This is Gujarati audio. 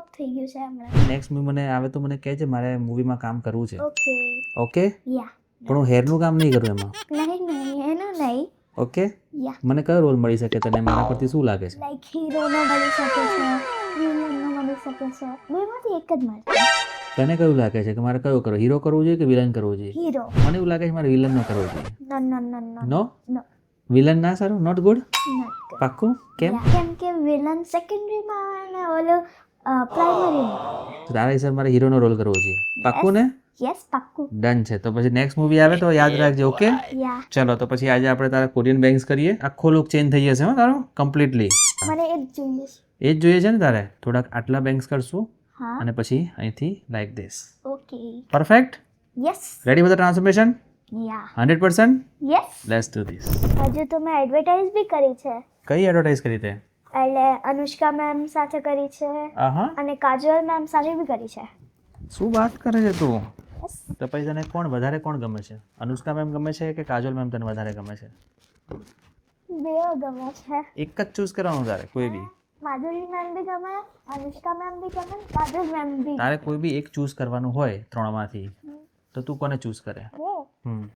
ફ્લોપ થઈ ગયું છે હમણાં. નેક્સ્ટ મૂવી મને આવે તો મને કહેજે, મારે મૂવીમાં કામ કરવું છે. ઓકે. ઓકે, યા. પણ હું હેરનું કામ નહીં કરું એમાં. નહીં એનું નહીં. ઓકે, યા. મને કયો રોલ મળી શકે તને? મારા પરથી શું લાગે છે? લાઈક હીરોનો મળી શકે છે, વિલનનો મળી શકે છે, બેમાંથી એક જ મળશે. તને કયું લાગે છે કે મારે કયો કરવો? હીરો કરવો જોઈએ કે વિલન કરવો જોઈએ? હીરો. મને એવું લાગે છે મારે વિલનનો કરવો જોઈએ. નો નો નો નો નો, નો વિલન ના સારું? Not good? નોટ પાક્કું? કેમ? કેમ કે વિલન સેકન્ડરીમાં અને ઓલો પ્રાઇમરીમાં. તારા હિસાબ મારે હીરોનો રોલ કરવો જોઈએ. પાક્કું ને? યસ પાક્કું. ડન છે. તો પછી નેક્સ્ટ મૂવી આવે તો યાદ રાખજે. ઓકે, યા. ચલો તો પછી આજે આપણે તારા કોરિયન બેંગ્સ કરીએ. આખો લુક ચેન્જ થઈ જશે હો તારો કમ્પ્લીટલી. મને એ જ જોઈએ છે. એ જ જોઈએ છે ને તારે? થોડાક આટલા બેંગ્સ કરશું હા. અને પછી અહીંથી like this. Okay. Perfect. Yes. Ready for the transformation? Yeah. 100%? Yes. Let's do this. હજુ તો મેં એડવર્ટાઇઝ બી કરી છે. કઈ એડવર્ટાઇઝ કરી તે? એટલે અનુષ્કા મેમ સાથે કરી છે આહા, અને કાજોલ મેમ સાથે બી કરી છે. શું વાત કરે છે તું? યસ. તો પછી તને વધારે કોણ ગમે છે? અનુષ્કા મેમ ગમે છે કે કાજોલ મેમ તને વધારે ગમે છે? બે ગમે છે. એક જ ચૂઝ કરવાનું તારે, કોઈ બી. માધુરી મેમ બી ગમે, અનુષ્કા મેમ બી ગમે, કાજોલ મેમ બી. તારે કોઈ બી એક ચૂઝ કરવાનું હોય ત્રણમાંથી, તો તું કોને ચૂઝ કરે? ઓ,